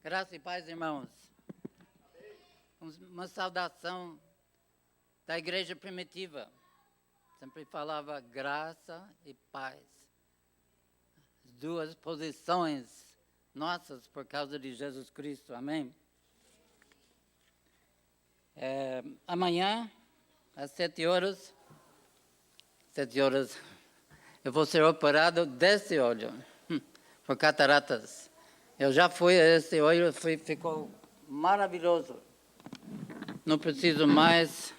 Graça e paz, irmãos. Uma saudação da igreja primitiva. Sempre falava graça e paz. As duas posições nossas por causa de Jesus Cristo. Amém? Amanhã, às 7 horas, eu vou ser operado desse olho, por cataratas. Eu já fui a esse olho, ficou maravilhoso. Não preciso mais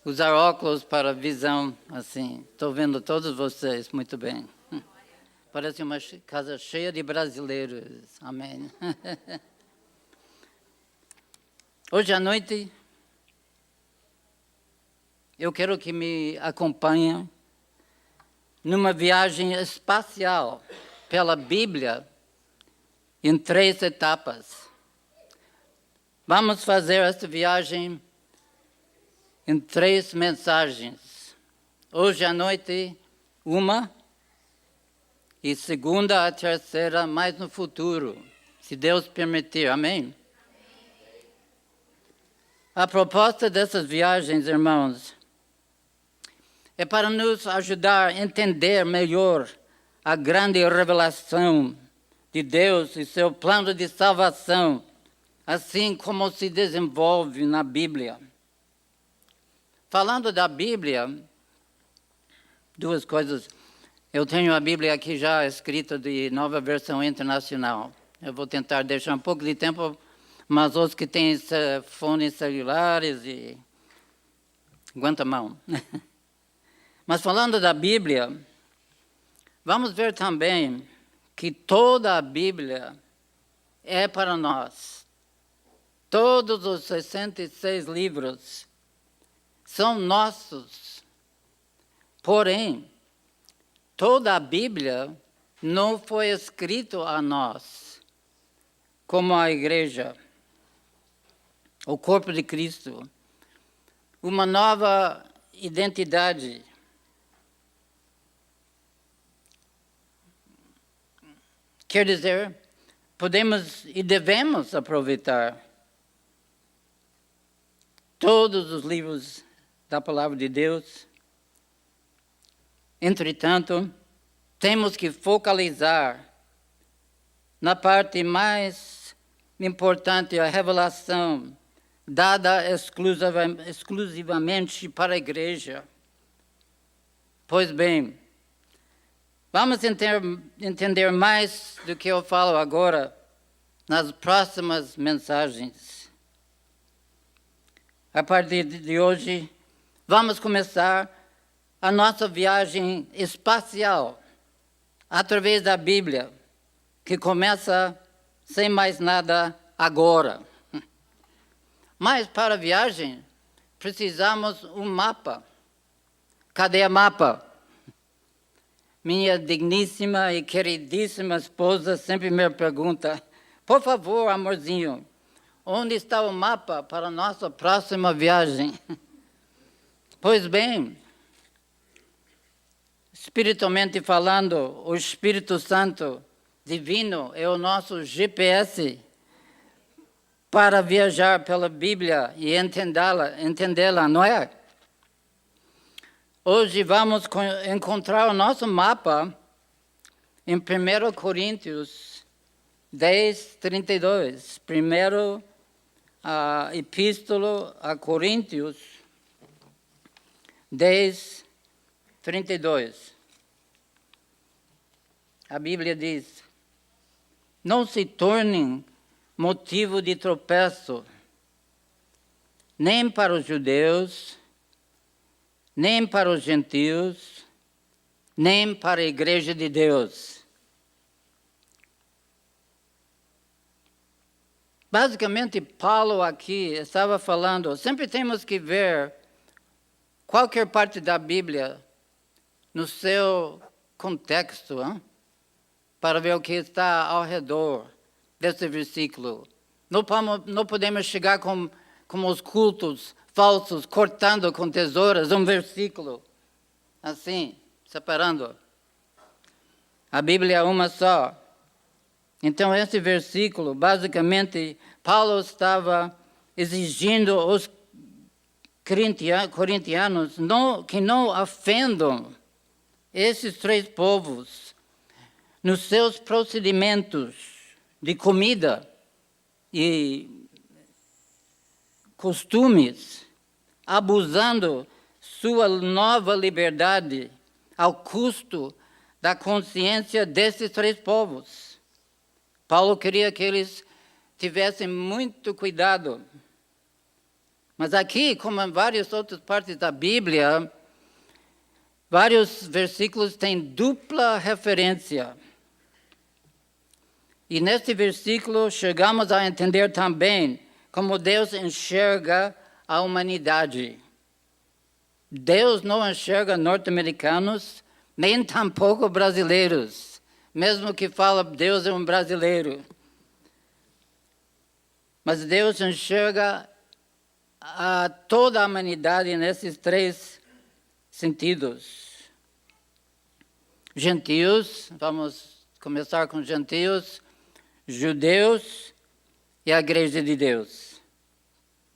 usar óculos para visão assim. Estou vendo todos vocês muito bem. Parece uma casa cheia de brasileiros. Amém. Hoje à noite, eu quero que me acompanhem numa viagem espacial pela Bíblia em 3 etapas. Vamos fazer essa viagem em 3 mensagens. Hoje à noite, uma, e segunda a terceira, mais no futuro, se Deus permitir. Amém? A proposta dessas viagens, irmãos, é para nos ajudar a entender melhor a grande revelação de Deus e seu plano de salvação, assim como se desenvolve na Bíblia. Falando da Bíblia, 2 coisas. Eu tenho a Bíblia aqui já escrita de Nova Versão Internacional. Eu vou tentar deixar um pouco de tempo, mas os que têm fones celulares e aguenta a mão. Mas falando da Bíblia, vamos ver também que toda a Bíblia é para nós. Todos os 66 livros são nossos. Porém, toda a Bíblia não foi escrita a nós, como a igreja, o corpo de Cristo, uma nova identidade. Quer dizer, podemos e devemos aproveitar todos os livros da Palavra de Deus. Entretanto, temos que focalizar na parte mais importante, a revelação dada exclusivamente para a igreja. Pois bem, vamos entender mais do que eu falo agora nas próximas mensagens. A partir de hoje, vamos começar a nossa viagem espacial através da Bíblia, que começa sem mais nada agora. Mas para a viagem, precisamos um mapa. Cadê o mapa? Minha digníssima e queridíssima esposa sempre me pergunta, por favor, amorzinho, onde está o mapa para a nossa próxima viagem? Pois bem, espiritualmente falando, o Espírito Santo divino é o nosso GPS para viajar pela Bíblia e entendê-la, não é? Hoje vamos encontrar o nosso mapa em 1 Coríntios 10, 32. Primeiro epístola a Coríntios 10, 32. A Bíblia diz, não se tornem motivo de tropeço, nem para os judeus, nem para os gentios, nem para a igreja de Deus. Basicamente, Paulo aqui estava falando, sempre temos que ver qualquer parte da Bíblia no seu contexto, para ver o que está ao redor desse versículo. Não podemos chegar como os cultos falsos, cortando com tesouras um versículo, assim, separando. A Bíblia é uma só. Então, esse versículo, basicamente, Paulo estava exigindo aos corintianos que não ofendam esses três povos nos seus procedimentos de comida e costumes, abusando sua nova liberdade ao custo da consciência desses três povos. Paulo queria que eles tivessem muito cuidado. Mas aqui, como em várias outras partes da Bíblia, vários versículos têm dupla referência. E neste versículo chegamos a entender também como Deus enxerga a humanidade. Deus não enxerga norte-americanos, nem tampouco brasileiros, mesmo que fala Deus é um brasileiro. Mas Deus enxerga a toda a humanidade nesses três sentidos. Gentios, vamos começar com gentios, judeus e a Igreja de Deus.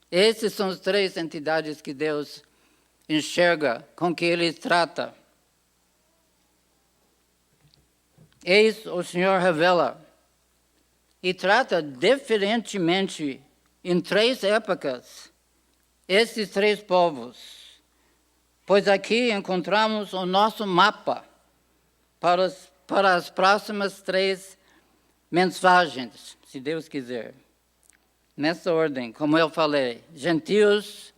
Esses são as três entidades que Deus enxerga, com que Ele trata. Eis o Senhor revela e trata diferentemente em três épocas esses três povos, pois aqui encontramos o nosso mapa para as próximas três mensagens, se Deus quiser. Nessa ordem, como eu falei, gentios,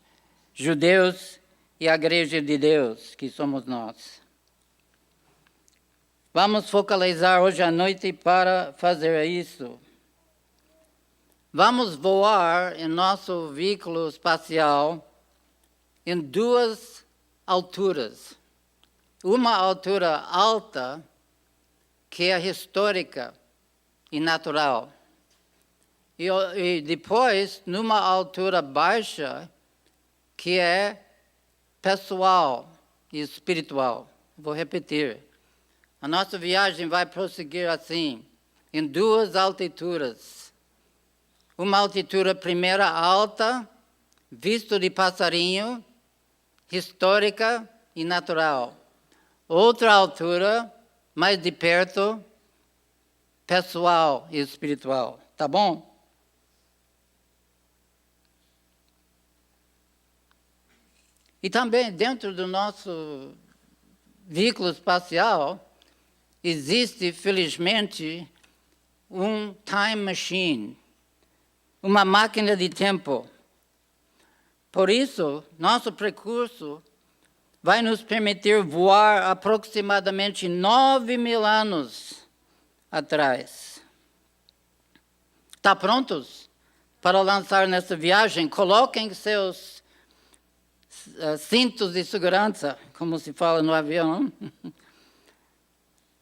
judeus e a Igreja de Deus, que somos nós. Vamos focalizar hoje à noite para fazer isso. Vamos voar em nosso veículo espacial em duas alturas. Uma altura alta, que é histórica e natural. E depois, numa altura baixa, que é pessoal e espiritual. Vou repetir. A nossa viagem vai prosseguir assim, em duas altituras. Uma altura primeira alta, visto de passarinho, histórica e natural. Outra altura, mais de perto, pessoal e espiritual. Tá bom? E também dentro do nosso veículo espacial, existe, felizmente, um time machine, uma máquina de tempo. Por isso, nosso percurso vai nos permitir voar aproximadamente 9.000 anos atrás. Está prontos para lançar nessa viagem? Coloquem seus cintos de segurança, como se fala no avião.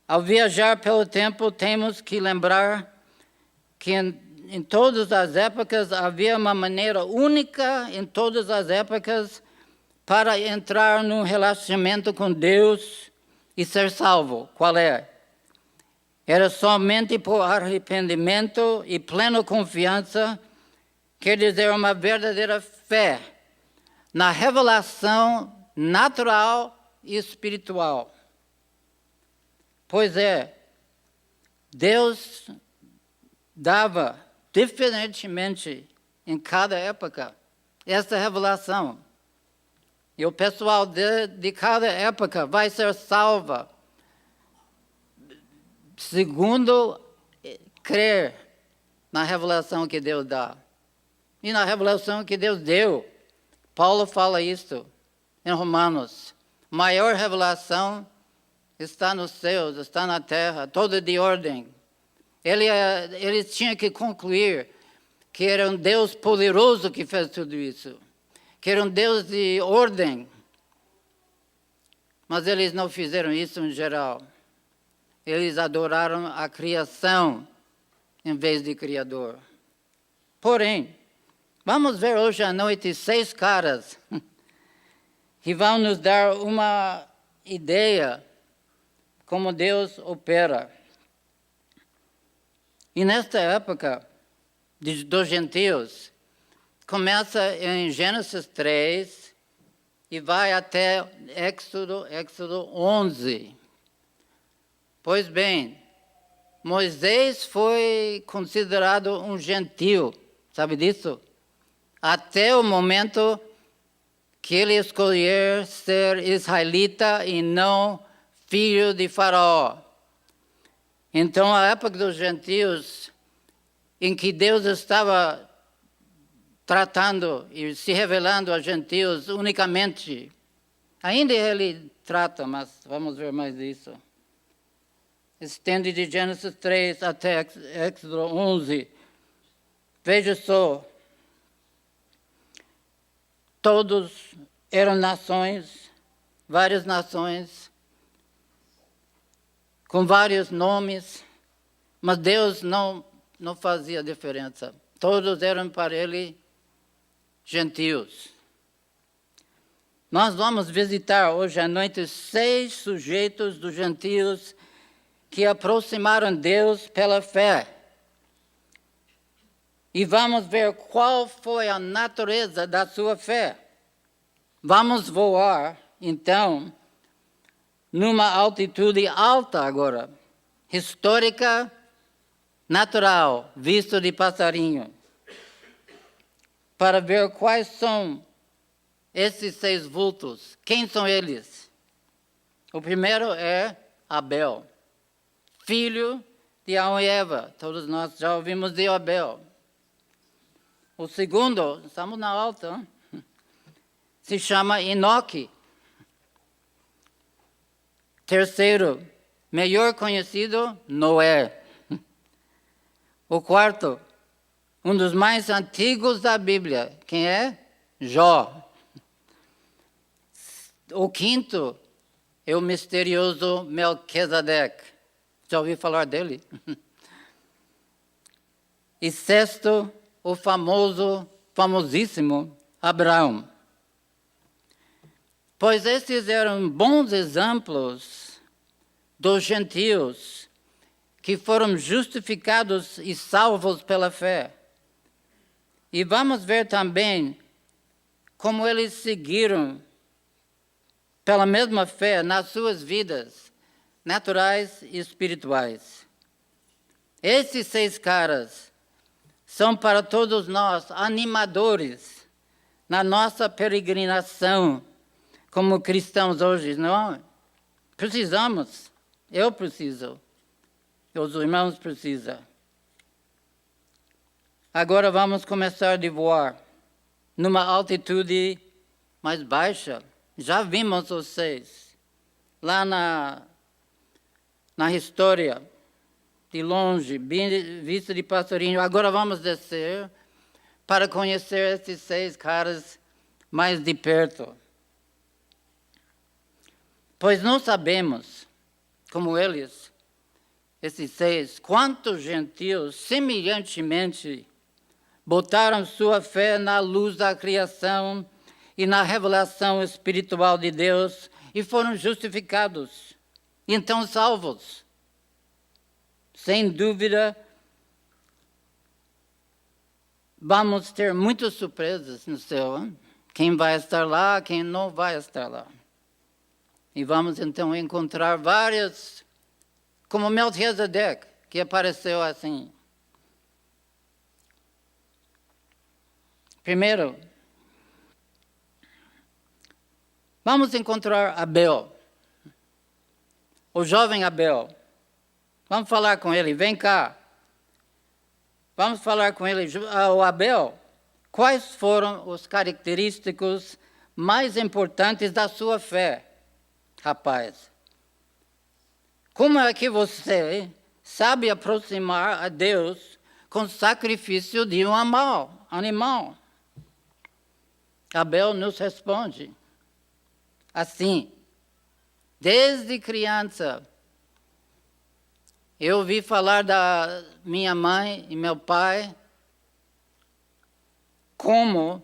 Ao viajar pelo tempo, temos que lembrar que em todas as épocas havia uma maneira única, em todas as épocas, para entrar num relacionamento com Deus e ser salvo. Qual é? Era somente por arrependimento e plena confiança, quer dizer, uma verdadeira fé na revelação natural e espiritual. Pois é, Deus dava diferentemente em cada época essa revelação. E o pessoal de cada época vai ser salva segundo crer na revelação que Deus dá. E na revelação que Deus deu. Paulo fala isso em Romanos. Maior revelação está nos céus, está na terra, toda de ordem. Ele tinha que concluir que era um Deus poderoso que fez tudo isso. Que era um Deus de ordem. Mas eles não fizeram isso em geral. Eles adoraram a criação em vez de Criador. Porém, vamos ver hoje à noite 6 caras que vão nos dar uma ideia como Deus opera. E nesta época dos gentios, começa em Gênesis 3 e vai até Êxodo 11. Pois bem, Moisés foi considerado um gentio, sabe disso? Até o momento que ele escolheu ser israelita e não filho de Faraó. Então, a época dos gentios, em que Deus estava tratando e se revelando aos gentios unicamente, ainda ele trata, mas vamos ver mais disso. Estende de Gênesis 3 até Êxodo 11. Veja só, todos eram nações, várias nações, com vários nomes, mas Deus não fazia diferença. Todos eram para ele gentios. Nós vamos visitar hoje à noite 6 sujeitos dos gentios que aproximaram Deus pela fé. E vamos ver qual foi a natureza da sua fé. Vamos voar, então, numa altitude alta agora, histórica, natural, visto de passarinho, para ver quais são esses 6 vultos. Quem são eles? O primeiro é Abel, filho de Adão e Eva. Todos nós já ouvimos de Abel. O segundo, estamos na alta, se chama Enoque. Terceiro, melhor conhecido, Noé. O quarto, um dos mais antigos da Bíblia, quem é? Jó. O quinto é o misterioso Melquisedeque. Já ouviu falar dele? E sexto, o famosíssimo Abraão. Pois esses eram bons exemplos dos gentios que foram justificados e salvos pela fé. E vamos ver também como eles seguiram pela mesma fé nas suas vidas naturais e espirituais. Esses 6 caras são para todos nós animadores na nossa peregrinação como cristãos hoje, não? Precisamos, eu preciso, os irmãos precisam. Agora vamos começar a voar numa altitude mais baixa. Já vimos os 6 lá na história, de longe, vista de passarinho. Agora vamos descer para conhecer esses 6 caras mais de perto. Pois não sabemos, como eles, esses 6, quantos gentios semelhantemente botaram sua fé na luz da criação e na revelação espiritual de Deus e foram justificados, e então salvos. Sem dúvida, vamos ter muitas surpresas no céu. Hein? Quem vai estar lá, quem não vai estar lá. E vamos então encontrar várias, como Melquisedeque, que apareceu assim. Primeiro, vamos encontrar Abel, o jovem Abel. Vamos falar com ele, vem cá. Vamos falar com ele, o Abel. Quais foram os característicos mais importantes da sua fé? Rapaz, como é que você sabe aproximar a Deus com sacrifício de um animal? Abel nos responde assim: desde criança, eu ouvi falar da minha mãe e meu pai como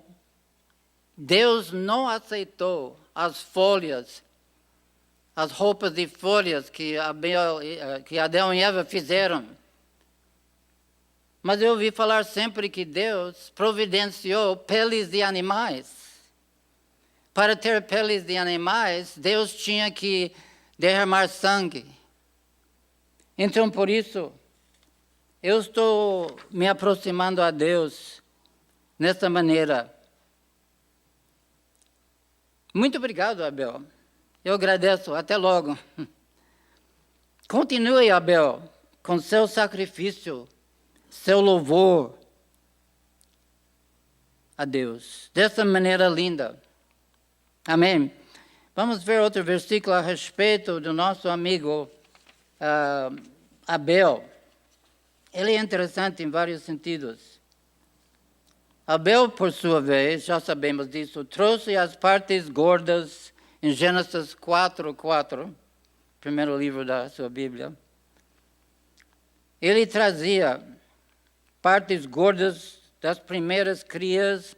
Deus não aceitou as folhas, as roupas de folhas que Adão e Eva fizeram Mas eu ouvi falar sempre que Deus providenciou peles de animais. Para ter peles de animais, Deus tinha que derramar sangue. Então, por isso, eu estou me aproximando a Deus nesta maneira. Muito obrigado, Abel. Eu agradeço. Até logo. Continue, Abel, com seu sacrifício, seu louvor a Deus. Dessa maneira linda. Amém. Vamos ver outro versículo a respeito do nosso amigo Abel. Ele é interessante em vários sentidos. Abel, por sua vez, já sabemos disso, trouxe as partes gordas em Gênesis 4:4, primeiro livro da sua Bíblia. Ele trazia partes gordas das primeiras crias,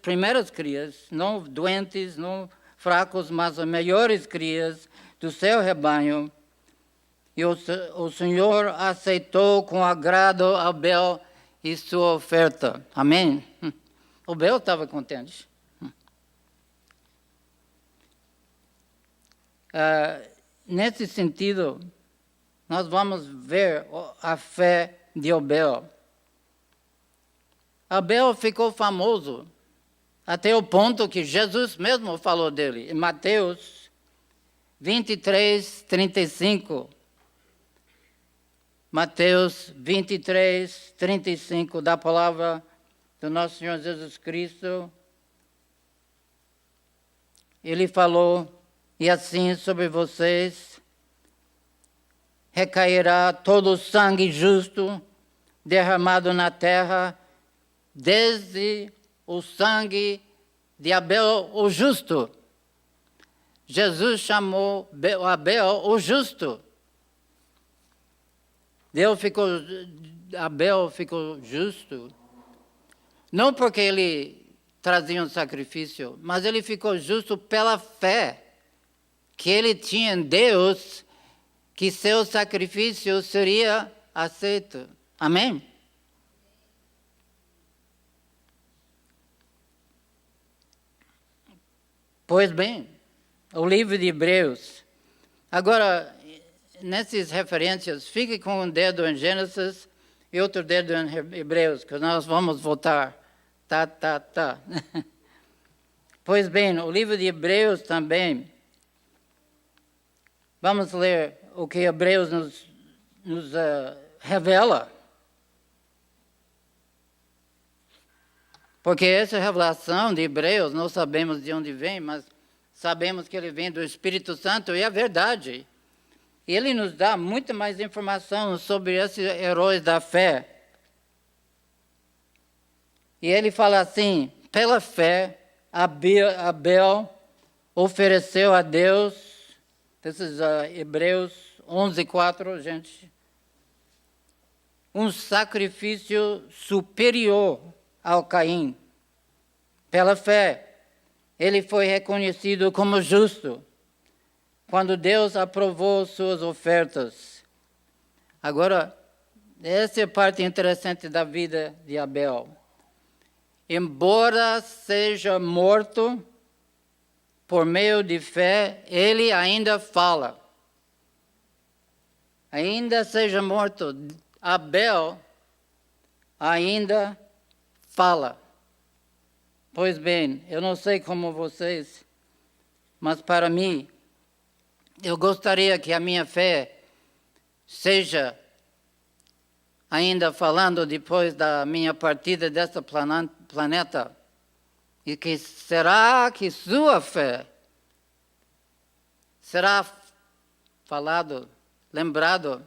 não doentes, não fracos, mas as melhores crias do seu rebanho. E o Senhor aceitou com agrado Abel e sua oferta. Amém? Abel estava contente. Nesse sentido, nós vamos ver a fé de Abel. Abel ficou famoso até o ponto que Jesus mesmo falou dele. Em Mateus 23:35. Mateus 23:35, da palavra do nosso Senhor Jesus Cristo. Ele falou: e assim sobre vocês recairá todo o sangue justo derramado na terra, desde o sangue de Abel, o justo. Jesus chamou Abel o justo. Abel ficou justo, não porque ele trazia um sacrifício, mas ele ficou justo pela fé que ele tinha em Deus, que seu sacrifício seria aceito. Amém? Pois bem, o livro de Hebreus. Agora, nessas referências, fique com um dedo em Gênesis e outro dedo em Hebreus, que nós vamos voltar. Tá. Pois bem, o livro de Hebreus também. Vamos ler o que Hebreus nos revela. Porque essa revelação de Hebreus, não sabemos de onde vem, mas sabemos que ele vem do Espírito Santo, e é verdade. E ele nos dá muito mais informação sobre esses heróis da fé. E ele fala assim: pela fé, Abel ofereceu a Deus, esses Hebreus 11:4, gente, um sacrifício superior ao Caim. Pela fé, ele foi reconhecido como justo quando Deus aprovou suas ofertas. Agora, essa é a parte interessante da vida de Abel. Embora seja morto, por meio de fé, ele ainda fala. Ainda seja morto, Abel ainda fala. Pois bem, eu não sei como vocês, mas para mim, eu gostaria que a minha fé seja, ainda falando depois da minha partida desta planeta, e que será que sua fé será falado, lembrado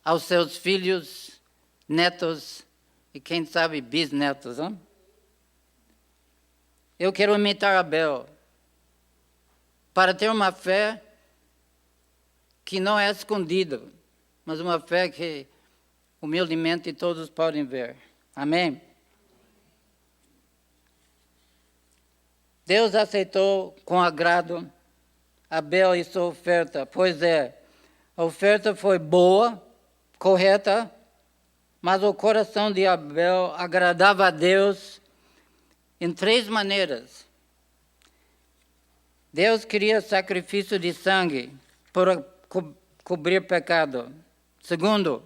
aos seus filhos, netos e quem sabe bisnetos. Hein? Eu quero imitar Abel para ter uma fé que não é escondida, mas uma fé que humildemente todos podem ver. Amém? Deus aceitou com agrado Abel e sua oferta. Pois é, a oferta foi boa, correta, Mas o coração de Abel agradava a Deus em 3 maneiras. Deus queria sacrifício de sangue para cobrir pecado. Segundo,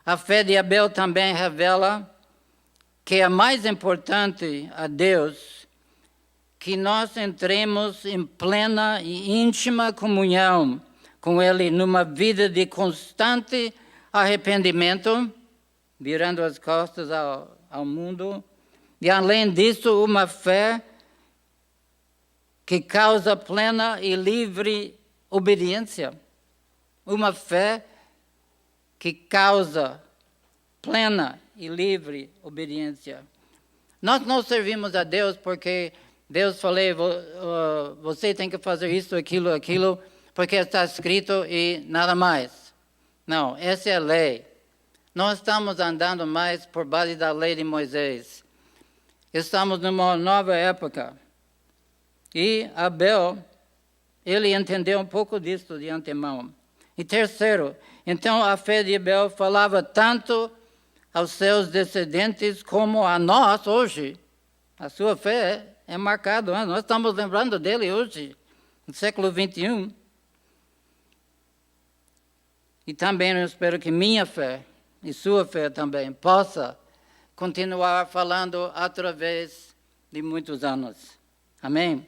a fé de Abel também revela que é mais importante a Deus que nós entremos em plena e íntima comunhão com Ele numa vida de constante arrependimento, virando as costas ao mundo, e além disso, uma fé que causa plena e livre obediência. Uma fé que causa plena e livre obediência. Nós não servimos a Deus porque Deus falou, você tem que fazer isso, aquilo, porque está escrito e nada mais. Não, essa é a lei. Não estamos andando mais por base da lei de Moisés. Estamos numa nova época. E Abel, ele entendeu um pouco disso de antemão. E terceiro, então a fé de Abel falava tanto aos seus descendentes como a nós hoje. A sua fé é marcada, né? Nós estamos lembrando dele hoje, no século 21. E também eu espero que minha fé e sua fé também possa continuar falando através de muitos anos. Amém?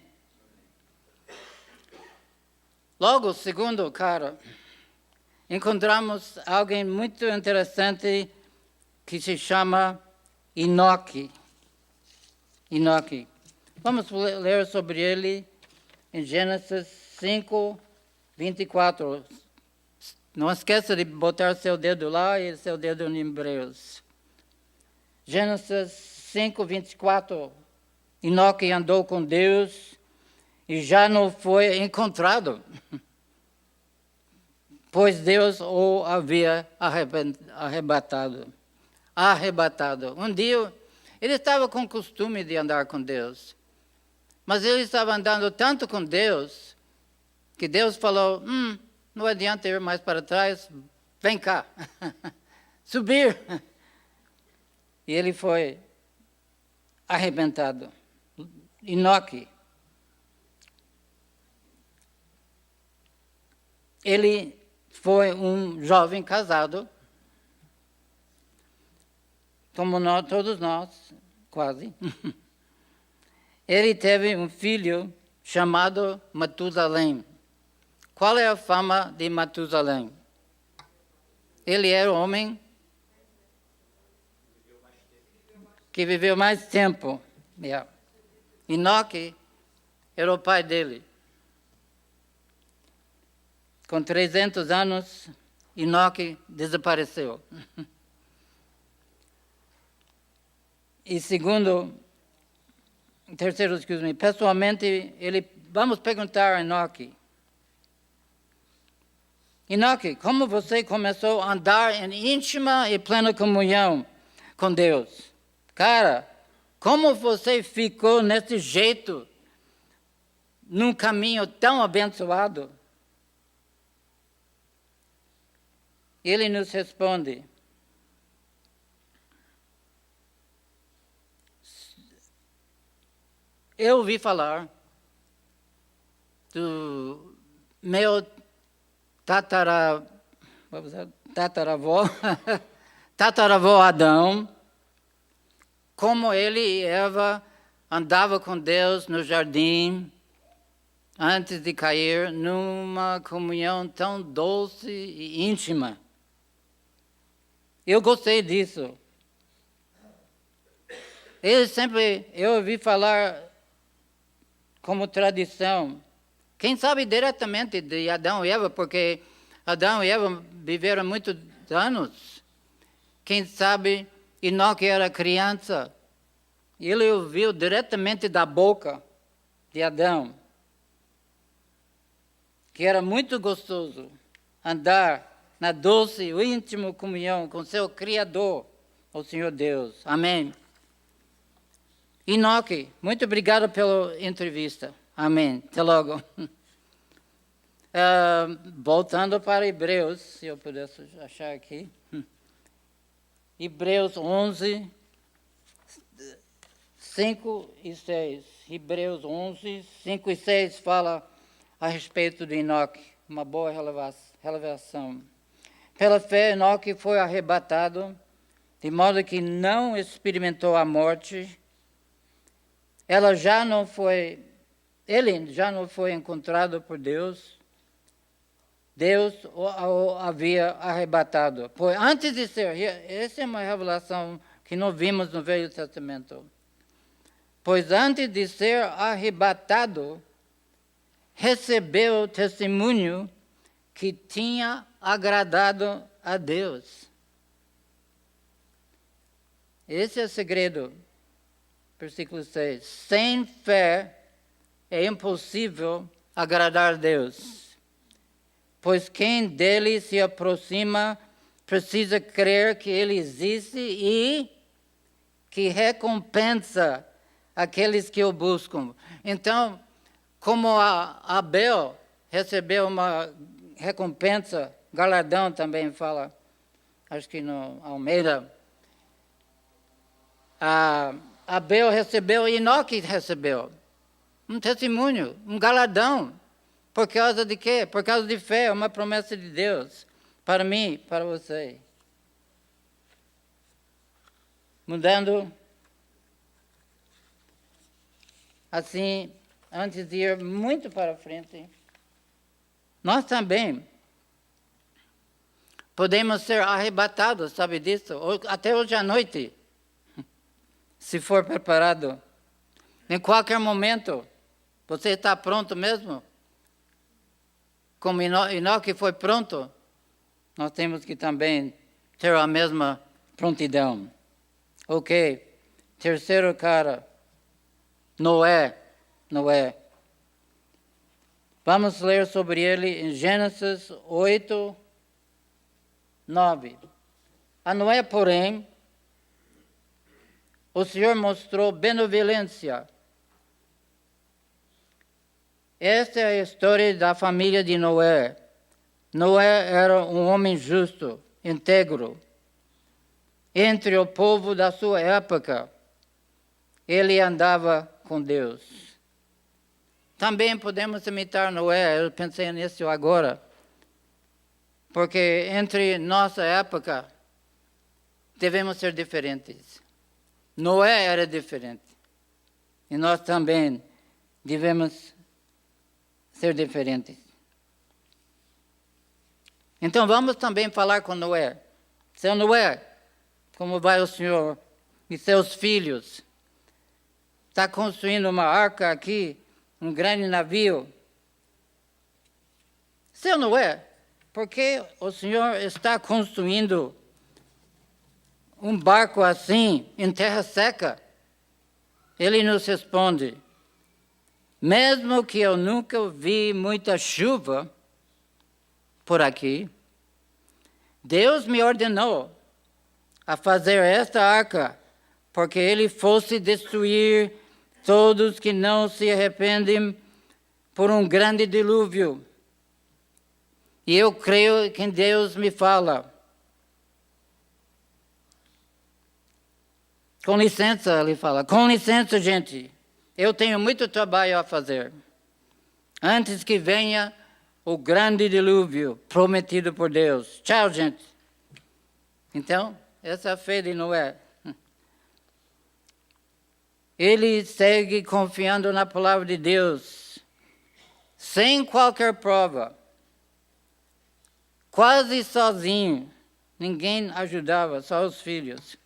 Logo, segundo, cara, encontramos alguém muito interessante que se chama Enoque. Enoque. Vamos ler sobre ele em Gênesis 5, 24. Não esqueça de botar seu dedo lá e seu dedo em Hebreus. Gênesis 5, 24. Enoque andou com Deus e já não foi encontrado, pois Deus o havia arrebatado. Um dia, ele estava com o costume de andar com Deus, mas ele estava andando tanto com Deus, que Deus falou, não adianta ir mais para trás, vem cá, subir. E ele foi arrebentado. Enoque. Ele foi um jovem casado, como todos nós, quase. Ele teve um filho chamado Matusalém. Qual é a fama de Matusalém? Ele era o homem que viveu mais tempo. Enoque era o pai dele. Com 300 anos, Enoque desapareceu. E terceiro, pessoalmente, vamos perguntar a Enoque. Enoque, como você começou a andar em íntima e plena comunhão com Deus? Cara, como você ficou nesse jeito, num caminho tão abençoado? Ele nos responde, eu ouvi falar do meu tataravô Adão, como ele e Eva andavam com Deus no jardim, antes de cair numa comunhão tão doce e íntima. Eu gostei disso. Eu ouvi falar como tradição. Quem sabe diretamente de Adão e Eva, porque Adão e Eva viveram muitos anos. Quem sabe Enoque era criança. Ele ouviu diretamente da boca de Adão que era muito gostoso andar na doce e íntima comunhão com seu Criador, o Senhor Deus. Amém. Enoque, muito obrigado pela entrevista. Amém. Até logo. Voltando para Hebreus, se eu pudesse achar aqui. Hebreus 11, 5 e 6. Hebreus 11, 5 e 6 fala a respeito de Enoque, uma boa revelação. Pela fé, Enoque foi arrebatado, de modo que não experimentou a morte. Ele já não foi encontrado por Deus. Deus o havia arrebatado. Pois antes de ser, essa é uma revelação que nós vimos no Velho Testamento. Pois antes de ser arrebatado, recebeu o testemunho que tinha agradado a Deus. Esse é o segredo. Versículo 6. Sem fé é impossível agradar a Deus, pois quem dele se aproxima precisa crer que ele existe e que recompensa aqueles que o buscam. Então, como Abel recebeu uma recompensa, galardão também fala, acho que no Almeida, Abel recebeu, Enoque recebeu um testemunho, um galardão. Por causa de quê? Por causa de fé, uma promessa de Deus para mim, para você. Mudando, assim, antes de ir muito para frente, nós também podemos ser arrebatados, sabe disso? Até hoje à noite, se for preparado. Em qualquer momento, você está pronto mesmo? Como Enoque foi pronto, nós temos que também ter a mesma prontidão. Ok. Terceiro cara, Noé. Vamos ler sobre ele em Gênesis 8, 9. A Noé, porém, o Senhor mostrou benevolência. Esta é a história da família de Noé. Noé era um homem justo, íntegro. Entre o povo da sua época, ele andava com Deus. Também podemos imitar Noé, eu pensei nisso agora, porque entre nossa época, devemos ser diferentes. Noé era diferente, e nós também devemos ser diferentes. Então vamos também falar com Noé. Seu Noé, como vai o senhor e seus filhos? Está construindo uma arca aqui, um grande navio. Seu Noé, por que o senhor está construindo um barco assim, em terra seca? Ele nos responde: mesmo que eu nunca vi muita chuva por aqui, Deus me ordenou a fazer esta arca, porque ele fosse destruir todos que não se arrependem por um grande dilúvio. E eu creio que Deus me fala. Com licença, ele fala, com licença, gente, eu tenho muito trabalho a fazer, antes que venha o grande dilúvio prometido por Deus. Tchau, gente. Então, essa é a fé de Noé. Ele segue confiando na palavra de Deus, sem qualquer prova, quase sozinho. Ninguém ajudava, só os filhos.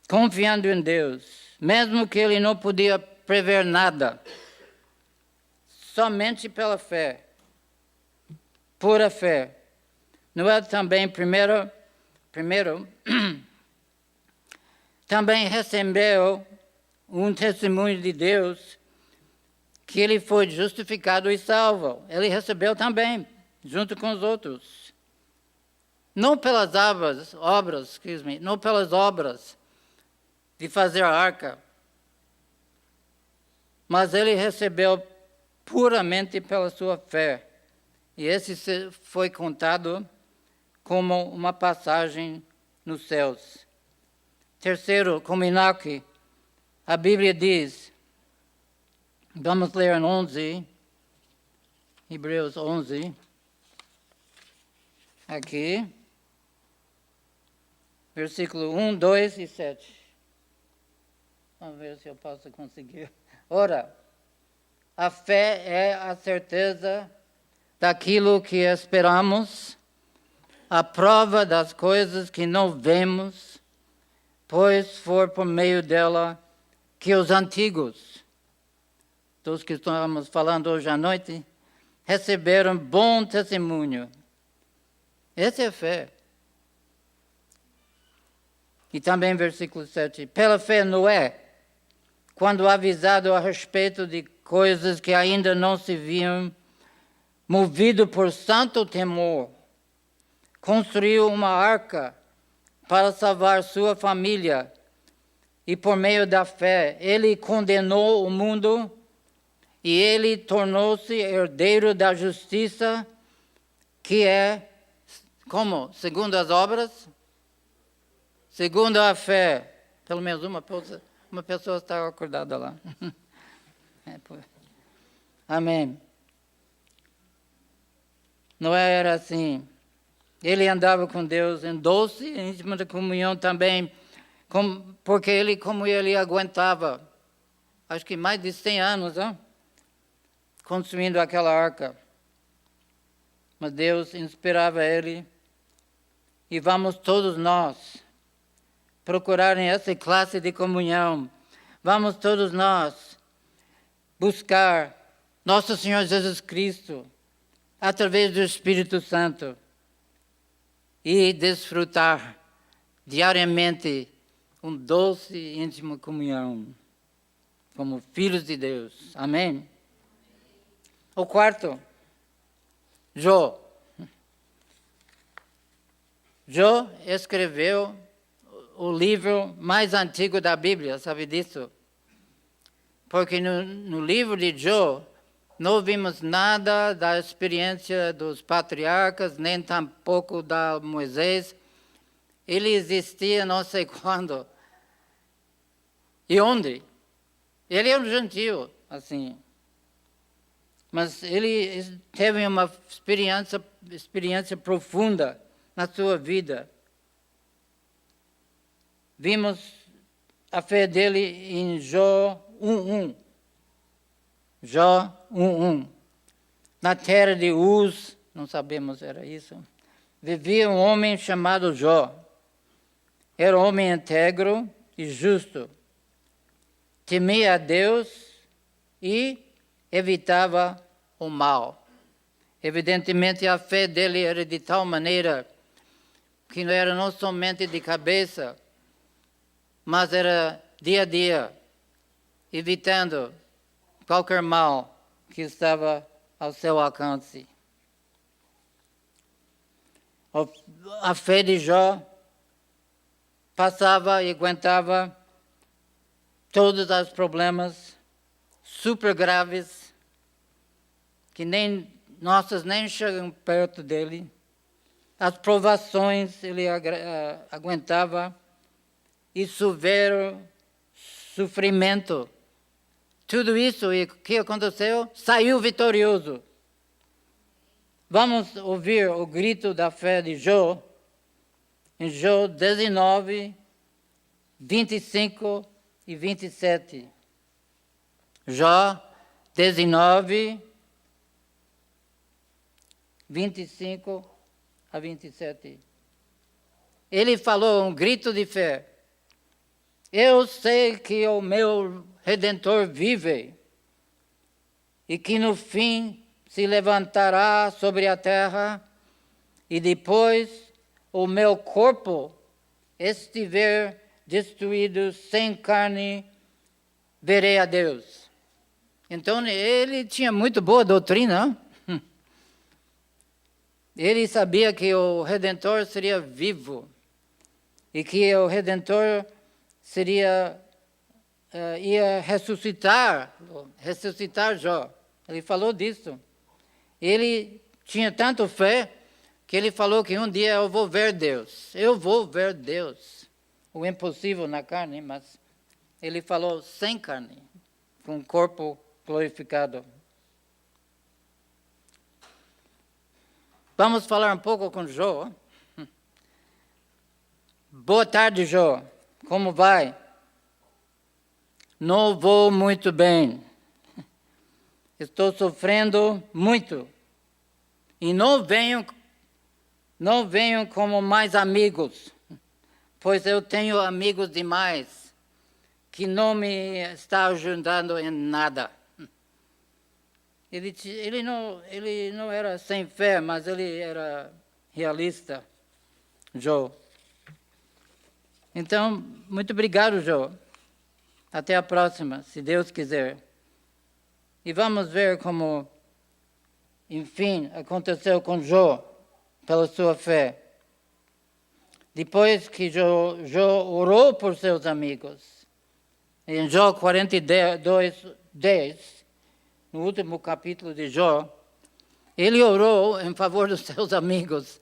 Confiando em Deus, mesmo que ele não podia prever nada, somente pela fé, pura fé. Noé também, primeiro também recebeu um testemunho de Deus que ele foi justificado e salvo. Ele recebeu também, junto com os outros. Não pelas não pelas obras de fazer a arca, mas ele recebeu puramente pela sua fé. E esse foi contado como uma passagem nos céus. Terceiro, como Enoque, a Bíblia diz, vamos ler em 11, Hebreus 11, aqui, versículo 1, 2 e 7. Vamos ver se eu posso conseguir. Ora, a fé é a certeza daquilo que esperamos, a prova das coisas que não vemos, pois for por meio dela que os antigos, dos que estamos falando hoje à noite, receberam bom testemunho. Essa é a fé. E também versículo 7. Pela fé Noé, quando avisado a respeito de coisas que ainda não se viam, movido por santo temor, construiu uma arca para salvar sua família. E por meio da fé, ele condenou o mundo e ele tornou-se herdeiro da justiça, que é, como? Segundo as obras? Segundo a fé. Pelo menos uma pessoa está acordada lá. Amém. Noé era assim. Ele andava com Deus em doce e íntima comunhão também, porque como ele aguentava, acho que mais de 100 anos, construindo aquela arca. Mas Deus inspirava ele. E vamos todos nós procurarem essa classe de comunhão. Vamos todos nós buscar nosso Senhor Jesus Cristo através do Espírito Santo e desfrutar diariamente um doce e íntimo comunhão como filhos de Deus. Amém? O quarto, Jó. Jó escreveu o livro mais antigo da Bíblia, sabe disso? Porque no livro de Jó não vimos nada da experiência dos patriarcas, nem tampouco da Moisés. Ele existia não sei quando e onde. Ele é um gentio, assim. Mas ele teve uma experiência profunda na sua vida. Vimos a fé dele em Jó 1:1. Jó 1:1. Na terra de Uz, não sabemos era isso, vivia um homem chamado Jó. Era um homem íntegro e justo. Temia a Deus e evitava o mal. Evidentemente, a fé dele era de tal maneira que não era não somente de cabeça, mas era dia a dia, evitando qualquer mal que estava ao seu alcance. A fé de Jó passava e aguentava todos os problemas super graves que nossas nem chegam perto dele. As provações ele aguentava e severo sofrimento. Tudo isso, e o que aconteceu? Saiu vitorioso. Vamos ouvir o grito da fé de Jó, em Jó 19, 25 e 27. Jó 19, 25 a 27. Ele falou um grito de fé. Eu sei que o meu Redentor vive e que no fim se levantará sobre a terra e depois o meu corpo estiver destruído sem carne, verei a Deus. Então ele tinha muito boa doutrina. Ele sabia que o Redentor seria vivo e que o Redentor ia ressuscitar Jó. Ele falou disso. Ele tinha tanto fé que ele falou que um dia eu vou ver Deus. Eu vou ver Deus. O impossível na carne, mas ele falou sem carne, com o corpo glorificado. Vamos falar um pouco com Jó. Boa tarde, Jó. Como vai? Não vou muito bem. Estou sofrendo muito. E não venham como mais amigos, pois eu tenho amigos demais que não me estão ajudando em nada. Ele não era sem fé, mas ele era realista, Jó. Então, muito obrigado, Jó. Até a próxima, se Deus quiser. E vamos ver como, enfim, aconteceu com Jó, pela sua fé. Depois que Jó orou por seus amigos, em Jó 42:10, no último capítulo de Jó, ele orou em favor dos seus amigos.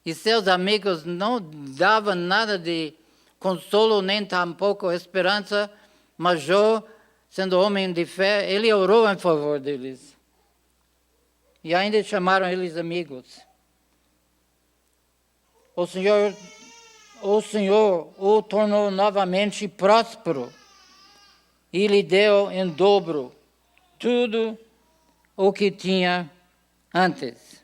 E seus amigos não davam nada de consolo, nem tampouco esperança, mas Jó, sendo homem de fé, ele orou em favor deles. E ainda chamaram eles amigos. O Senhor o tornou novamente próspero e lhe deu em dobro tudo o que tinha antes.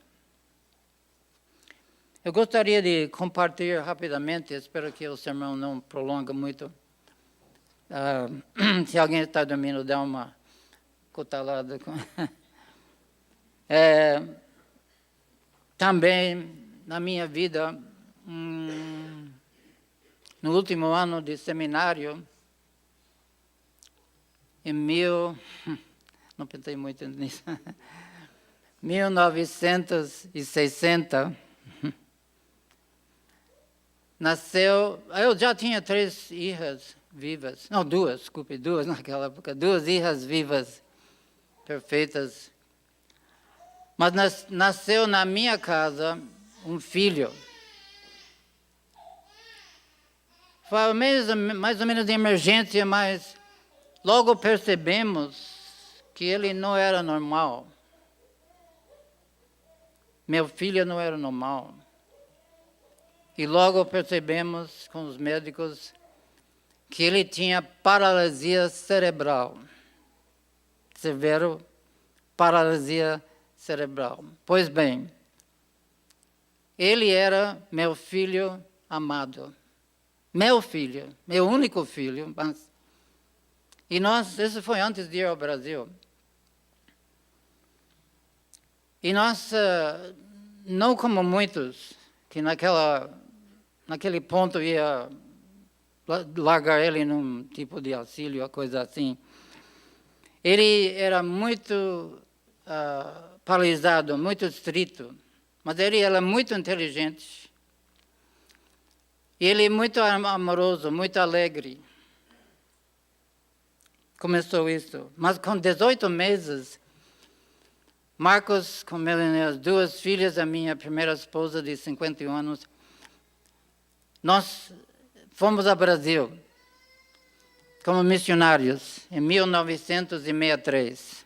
Eu gostaria de compartilhar rapidamente, espero que o sermão não prolongue muito. Se alguém está dormindo, dá uma cotalada. Também, na minha vida, no último ano de seminário, não pensei muito nisso, 1960, nasceu, eu já tinha 3 filhas vivas, não, 2 naquela época, 2 filhas vivas, perfeitas. Mas nasceu na minha casa um filho. Foi mais ou menos de emergência, mas logo percebemos que ele não era normal. Meu filho não era normal. E logo percebemos com os médicos que ele tinha paralisia cerebral. Severo paralisia cerebral. Pois bem, ele era meu filho amado. Meu filho, meu único filho. E isso foi antes de ir ao Brasil. E nós, não como muitos, que naquele ponto ia largar ele num tipo de auxílio, coisa assim. Ele era muito paralisado, muito estrito, mas ele era muito inteligente. E ele muito amoroso, muito alegre. Começou isso. Mas com 18 meses, Marcos, com as 2 filhas, a minha primeira esposa de 51 anos, nós fomos ao Brasil como missionários em 1963.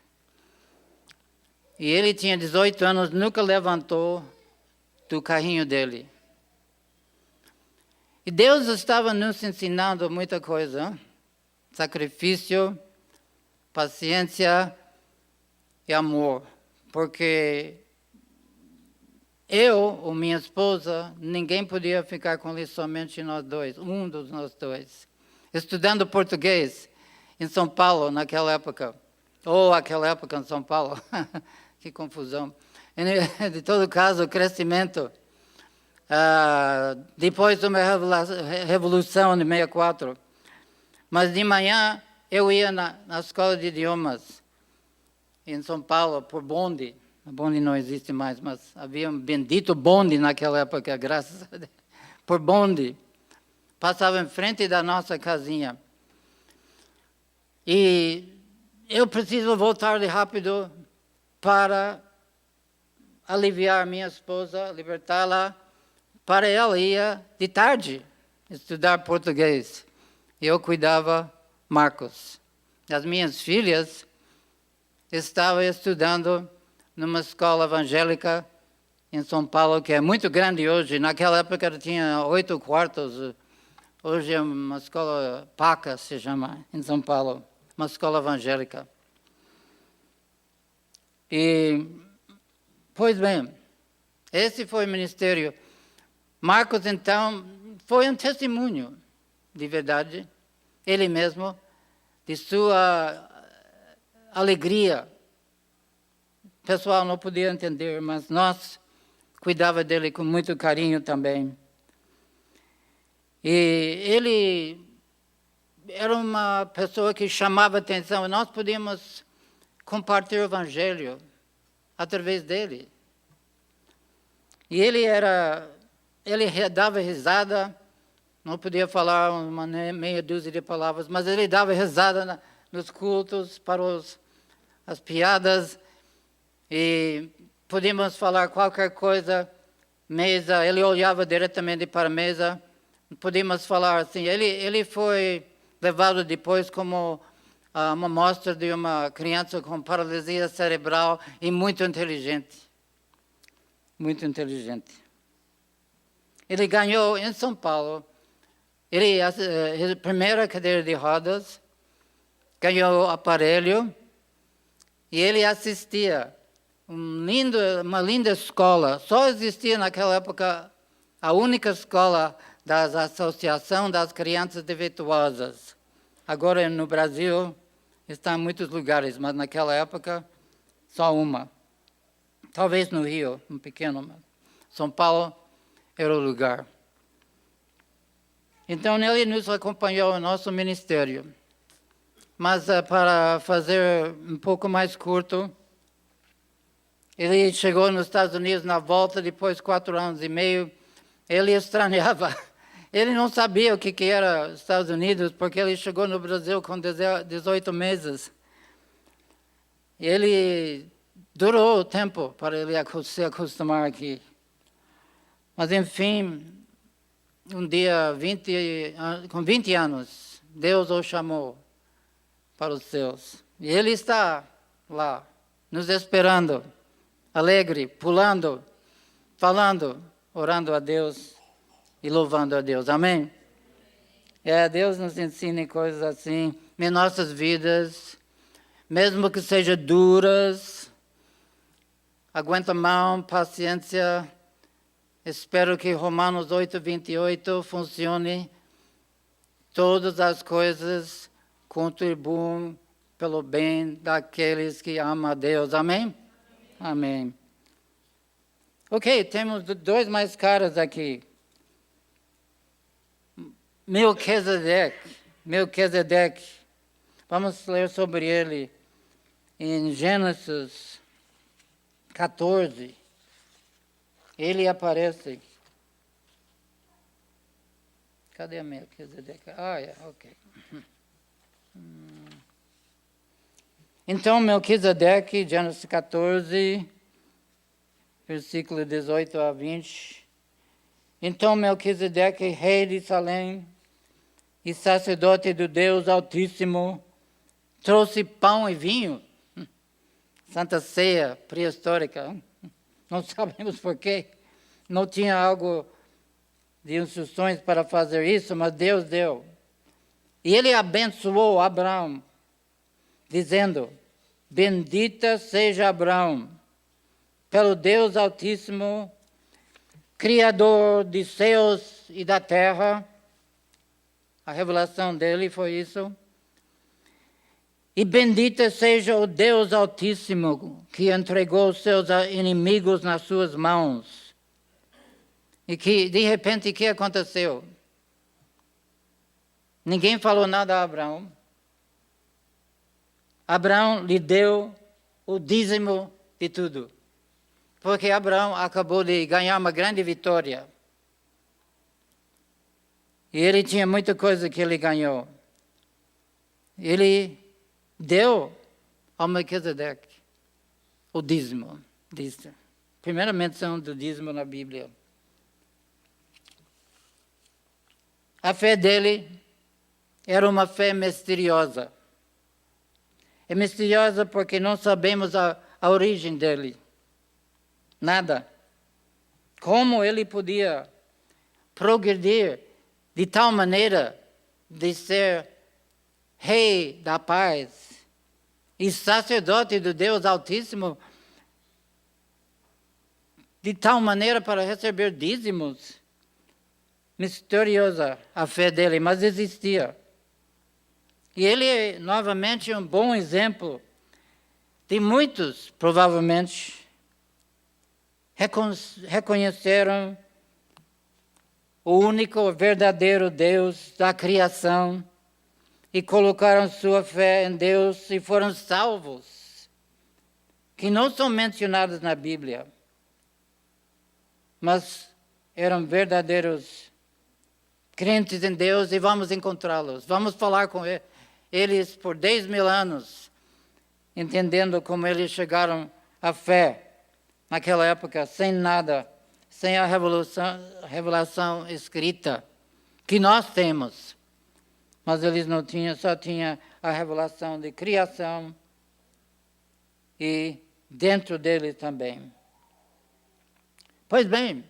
E ele tinha 18 anos, nunca levantou do carrinho dele. E Deus estava nos ensinando muita coisa. Sacrifício, paciência e amor. Porque eu ou minha esposa, ninguém podia ficar com ele, somente nós dois, um dos nós dois. Estudando português em São Paulo naquela época. Ou aquela época em São Paulo. Que confusão. De todo caso, o crescimento. Depois de uma revolução de 64. Mas de manhã eu ia na escola de idiomas em São Paulo por bonde. O bonde não existe mais, mas havia um bendito bonde naquela época, graças a Deus. Por bonde. Passava em frente da nossa casinha. E eu preciso voltar de rápido para aliviar minha esposa, libertá-la, para ela ir de tarde estudar português. Eu cuidava Marcos. As minhas filhas estavam estudando numa escola evangélica em São Paulo, que é muito grande hoje. Naquela época tinha 8 quartos. Hoje é uma escola PACA, se chama, em São Paulo. Uma escola evangélica. E, pois bem, esse foi o ministério. Marcos, então, foi um testemunho, de verdade, ele mesmo, de sua alegria. O pessoal não podia entender, mas nós cuidava dele com muito carinho também. E ele era uma pessoa que chamava atenção. Nós podíamos compartilhar o evangelho através dele. E ele dava risada, não podia falar uma meia dúzia de palavras, mas ele dava risada nos cultos para as piadas, e podíamos falar qualquer coisa, mesa, ele olhava diretamente para a mesa, podíamos falar assim. Ele foi levado depois como uma mostra de uma criança com paralisia cerebral e muito inteligente. Muito inteligente. Ele ganhou em São Paulo, a primeira cadeira de rodas, ganhou aparelho, e ele assistia uma linda escola. Só existia naquela época a única escola da Associação das Crianças Defeituosas. Agora no Brasil está em muitos lugares, mas naquela época só uma. Talvez no Rio, um pequeno, mas São Paulo era o lugar. Então ele nos acompanhou no nosso ministério. Mas para fazer um pouco mais curto, ele chegou nos Estados Unidos na volta, depois de 4 anos e meio. Ele estranhava. Ele não sabia o que era Estados Unidos, porque ele chegou no Brasil com 18 meses. Ele durou o tempo para ele se acostumar aqui. Mas, enfim, um dia, com 20 anos, Deus o chamou para os céus. E ele está lá, nos esperando, alegre, pulando, falando, orando a Deus e louvando a Deus. Amém? Deus nos ensina coisas assim em nossas vidas, mesmo que sejam duras. Aguenta a mão, paciência. Espero que Romanos 8:28 funcione. Todas as coisas contribuem pelo bem daqueles que amam a Deus. Amém? Amém. Ok, temos 2 mais caras aqui. Melquisedeque. Vamos ler sobre ele em Gênesis 14. Ele aparece. Cadê a Melquisedeque? Ok. Então, Melquisedeque, Gênesis 14, versículo 18 a 20. Então, Melquisedeque, rei de Salém e sacerdote do Deus Altíssimo, trouxe pão e vinho. Santa Ceia pré-histórica. Não sabemos por quê. Não tinha algo de instruções para fazer isso, mas Deus deu. E ele abençoou Abraão, dizendo: bendita seja Abraão, pelo Deus Altíssimo, Criador dos céus e da terra. A revelação dele foi isso. E bendita seja o Deus Altíssimo, que entregou seus inimigos nas suas mãos. E que, de repente, o que aconteceu? Ninguém falou nada a Abraão. Abraão lhe deu o dízimo de tudo. Porque Abraão acabou de ganhar uma grande vitória. E ele tinha muita coisa que ele ganhou. Ele deu ao Melquisedeque o dízimo, disse. Primeira menção do dízimo na Bíblia. A fé dele era uma fé misteriosa. É misteriosa porque não sabemos a origem dele. Nada. Como ele podia progredir de tal maneira de ser rei da paz e sacerdote do Deus Altíssimo, de tal maneira para receber dízimos. Misteriosa a fé dele, mas existia. E ele é, novamente, um bom exemplo de muitos, provavelmente, reconheceram o único verdadeiro Deus da criação e colocaram sua fé em Deus e foram salvos, que não são mencionados na Bíblia, mas eram verdadeiros crentes em Deus e vamos encontrá-los. Vamos falar com eles por 10.000 anos, entendendo como eles chegaram à fé naquela época, sem nada, sem a revelação escrita que nós temos. Mas eles não tinham, só tinham a revelação de criação e dentro deles também. Pois bem,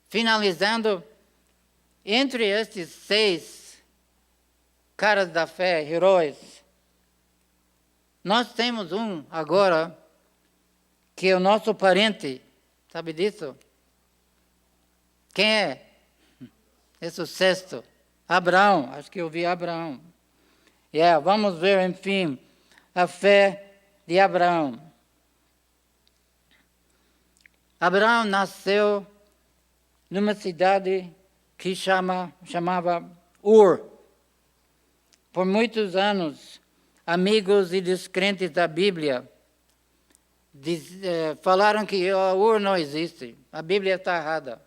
finalizando, entre estes 6 caras da fé, heróis, nós temos um agora que é o nosso parente. Sabe disso? Quem é? Esse é o 6º. Abraão. Acho que eu vi Abraão. Vamos ver, enfim, a fé de Abraão. Abraão nasceu numa cidade que chamava Ur. Por muitos anos, amigos e descrentes da Bíblia falaram que Ur não existe, a Bíblia está errada.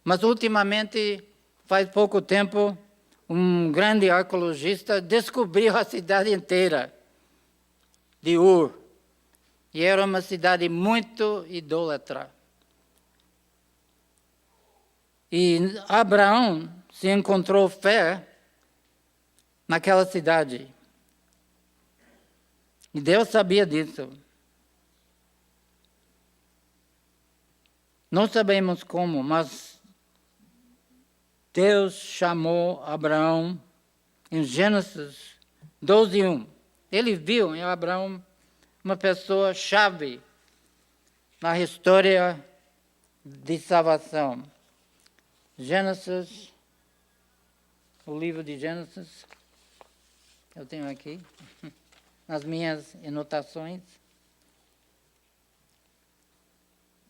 Mas ultimamente, faz pouco tempo, um grande arqueologista descobriu a cidade inteira de Ur. E era uma cidade muito idólatra. E Abraão se encontrou fé naquela cidade. E Deus sabia disso. Não sabemos como, mas Deus chamou Abraão em Gênesis 12:1. Ele viu em Abraão uma pessoa chave na história de salvação. Gênesis, o livro de Gênesis, eu tenho aqui, nas minhas anotações.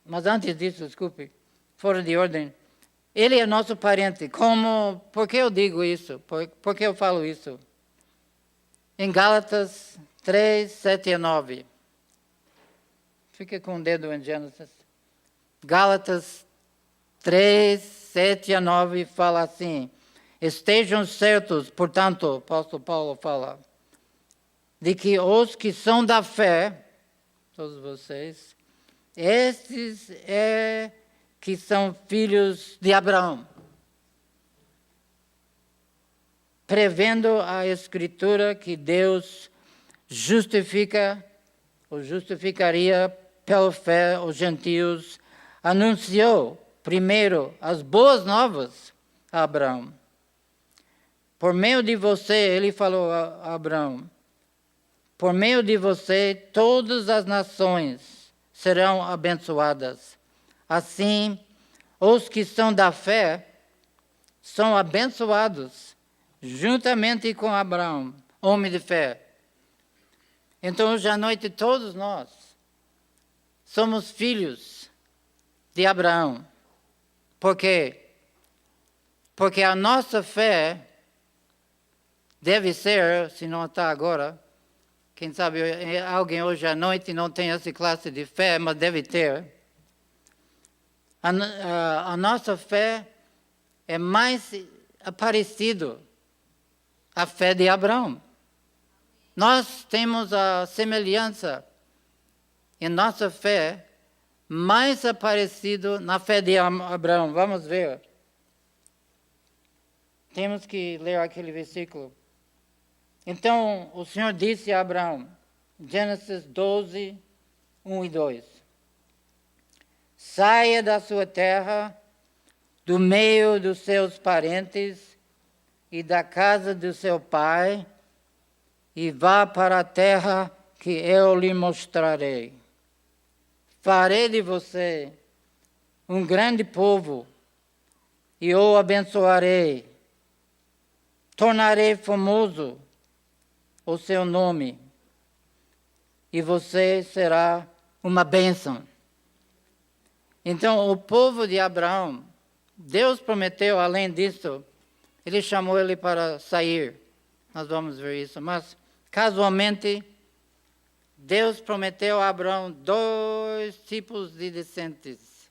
Mas antes disso, desculpe, fora de ordem, ele é nosso parente. Por que eu digo isso? Por que eu falo isso? Em Gálatas 3, 7 e 9. Fica com o dedo em Gênesis. Gálatas 3, 7 a 9 fala assim: estejam certos, portanto, o apóstolo Paulo fala, de que os que são da fé, todos vocês, estes que são filhos de Abraão. Prevendo a Escritura que Deus justificaria pela fé os gentios, anunciou primeiro as boas novas a Abraão. Por meio de você, ele falou a Abraão, por meio de você todas as nações serão abençoadas. Assim, os que são da fé são abençoados juntamente com Abraão, homem de fé. Então, hoje à noite, todos nós somos filhos de Abraão. Por quê? Porque a nossa fé deve ser, se não está agora, quem sabe alguém hoje à noite não tem essa classe de fé, mas deve ter. A nossa fé é mais parecido à fé de Abraão. Nós temos a semelhança em nossa fé, mais parecido na fé de Abraão. Vamos ver. Temos que ler aquele versículo. Então, o Senhor disse a Abraão, Gênesis 12, 1 e 2. Saia da sua terra, do meio dos seus parentes e da casa do seu pai, e vá para a terra que eu lhe mostrarei. Farei de você um grande povo e o abençoarei. Tornarei famoso o seu nome e você será uma bênção. Então, o povo de Abraão, Deus prometeu, além disso, ele chamou ele para sair. Nós vamos ver isso. Mas, casualmente, Deus prometeu a Abraão 2 tipos de descendentes.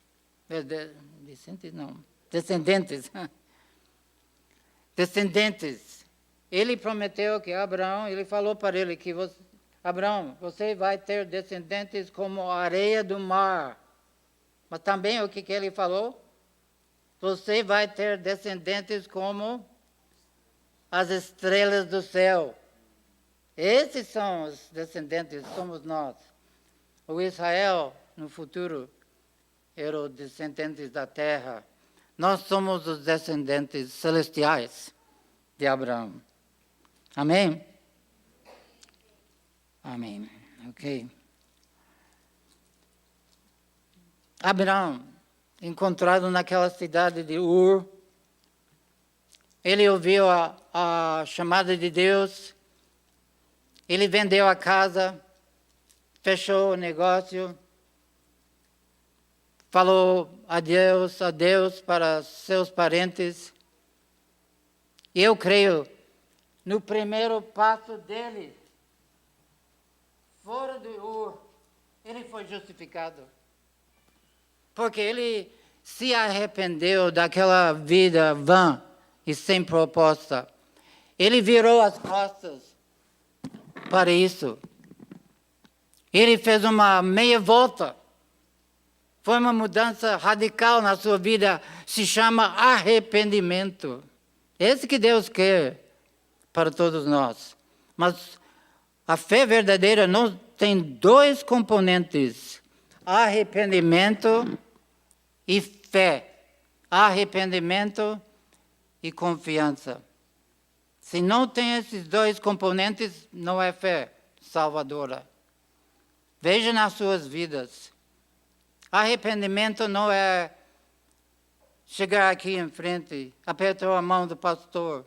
Descendentes não. Descendentes. Descendentes. Ele prometeu que Abraão, ele falou para ele que Abraão, você vai ter descendentes como a areia do mar. Mas também o que ele falou? Você vai ter descendentes como as estrelas do céu. Esses são os descendentes, somos nós. O Israel, no futuro, era os descendentes da terra. Nós somos os descendentes celestiais de Abraão. Amém? Amém. Ok. Abraão, encontrado naquela cidade de Ur, ele ouviu a chamada de Deus, ele vendeu a casa, fechou o negócio, falou adeus para seus parentes. E eu creio, no primeiro passo dele, fora de Ur, ele foi justificado. Porque ele se arrependeu daquela vida vã e sem proposta. Ele virou as costas para isso. Ele fez uma meia volta. Foi uma mudança radical na sua vida. Se chama arrependimento. Esse que Deus quer para todos nós. Mas a fé verdadeira não tem 2 componentes: arrependimento e fé. Arrependimento e confiança. Se não tem esses 2 componentes, não é fé salvadora. Veja nas suas vidas. Arrependimento não é chegar aqui em frente, apertar a mão do pastor,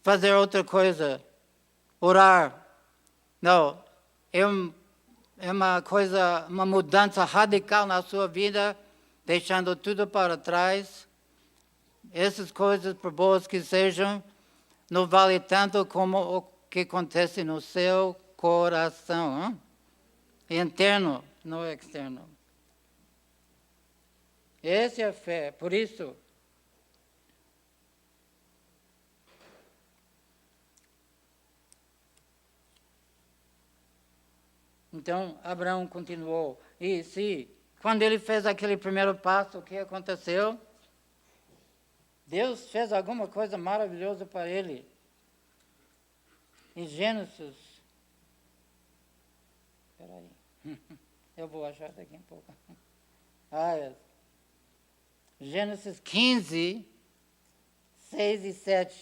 fazer outra coisa, orar. Não, é uma coisa, uma mudança radical na sua vida, deixando tudo para trás. Essas coisas, por boas que sejam, não vale tanto como o que acontece no seu coração. Hein? Interno, não externo. Essa é a fé. Por isso, então, Abraão continuou. E quando ele fez aquele primeiro passo, o que aconteceu? Deus fez alguma coisa maravilhosa para ele. Em Gênesis. Espera aí. Eu vou achar daqui a pouco. Gênesis 15, 6 e 7.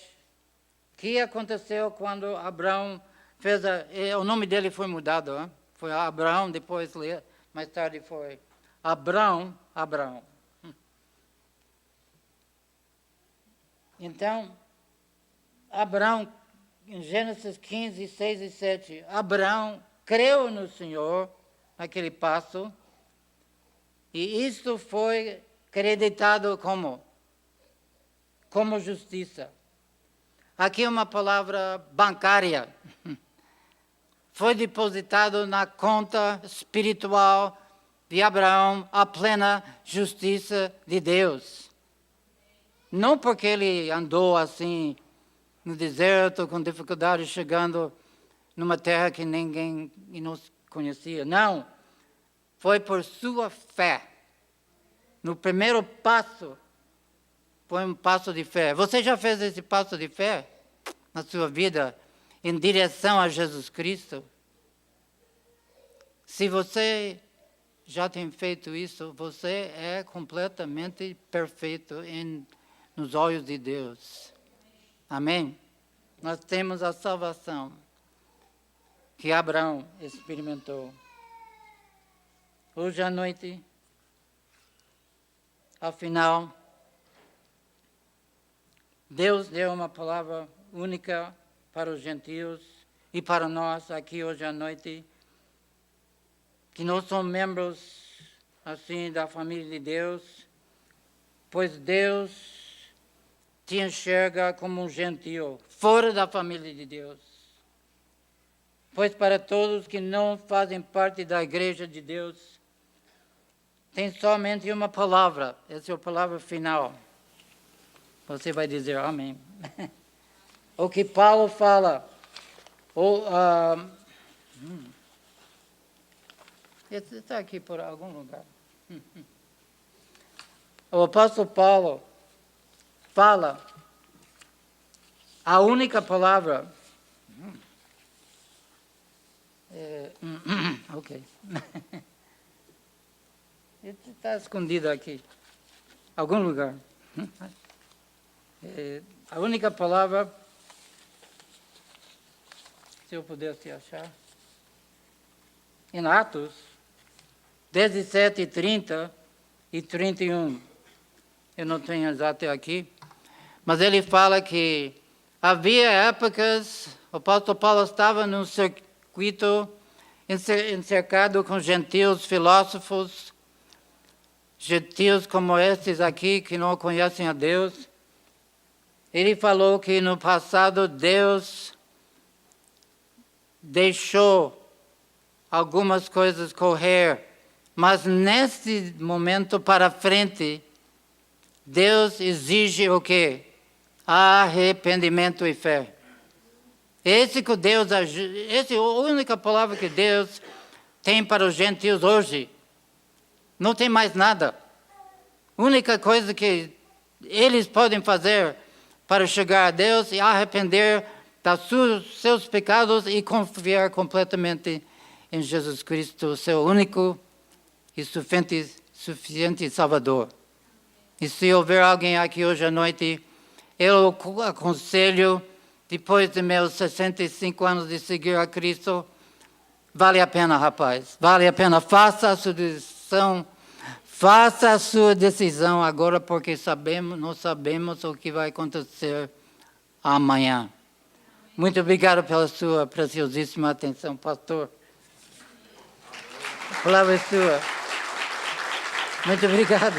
O que aconteceu quando Abraão fez o nome dele foi mudado, hein? Foi Abraão, depois, mais tarde foi Abraão. Então, Abraão, em Gênesis 15, 6 e 7, Abraão creu no Senhor, naquele passo, e isto foi acreditado como justiça. Aqui é uma palavra bancária. Foi depositado na conta espiritual de Abraão a plena justiça de Deus. Não porque ele andou assim no deserto, com dificuldade, chegando numa terra que ninguém conhecia. Não, foi por sua fé. No primeiro passo, foi um passo de fé. Você já fez esse passo de fé na sua vida em direção a Jesus Cristo? Se você já tem feito isso, você é completamente perfeito nos olhos de Deus. Amém? Nós temos a salvação que Abraão experimentou. Hoje à noite, afinal, Deus deu uma palavra única para os gentios e para nós aqui hoje à noite, que nós somos membros assim da família de Deus, pois Deus te enxerga como um gentio, fora da família de Deus. Pois para todos que não fazem parte da igreja de Deus, tem somente uma palavra, essa é a palavra final. Você vai dizer amém. O que Paulo fala, está aqui por algum lugar. O apóstolo Paulo fala a única palavra. Ok. Está escondido aqui. Algum lugar. A única palavra, se eu pudesse achar, em Atos 17, 30 e 31. Eu não tenho exato aqui, mas ele fala que havia épocas, o apóstolo Paulo estava num circuito encercado com gentios filósofos, gentios como estes aqui, que não conhecem a Deus. Ele falou que no passado Deus deixou algumas coisas correr, mas nesse momento para frente, Deus exige o quê? Arrependimento e fé. Essa é a única palavra que Deus tem para os gentios hoje. Não tem mais nada. A única coisa que eles podem fazer para chegar a Deus é arrepender dos seus pecados e confiar completamente em Jesus Cristo, seu único e suficiente Salvador. E se houver alguém aqui hoje à noite, eu aconselho, depois de meus 65 anos de seguir a Cristo, vale a pena, rapaz, vale a pena. Faça a sua decisão agora, porque não sabemos o que vai acontecer amanhã. Muito obrigado pela sua preciosíssima atenção, pastor. A palavra é sua. Muito obrigado.